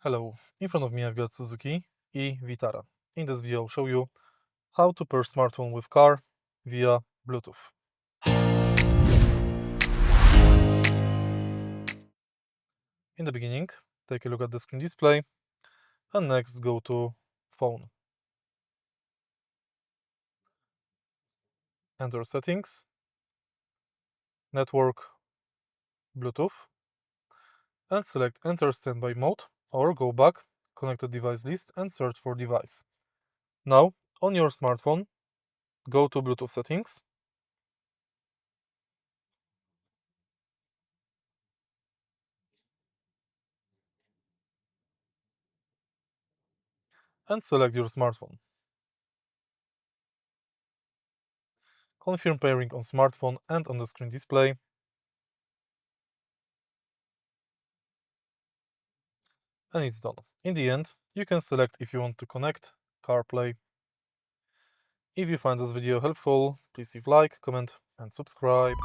Hello, in front of me I've got Suzuki VITARA. In this video I'll show you how to pair smartphone with car via Bluetooth. In the beginning, take a look at the screen display and next go to phone. Enter settings, network, Bluetooth and select enter standby mode or go back, connected device list and search for device. Now, on your smartphone, go to Bluetooth settings, and select your smartphone. Confirm pairing on smartphone and on the screen display. And it's done. In the end, you can select if you want to connect CarPlay. If you find this video helpful, please leave like, comment and subscribe.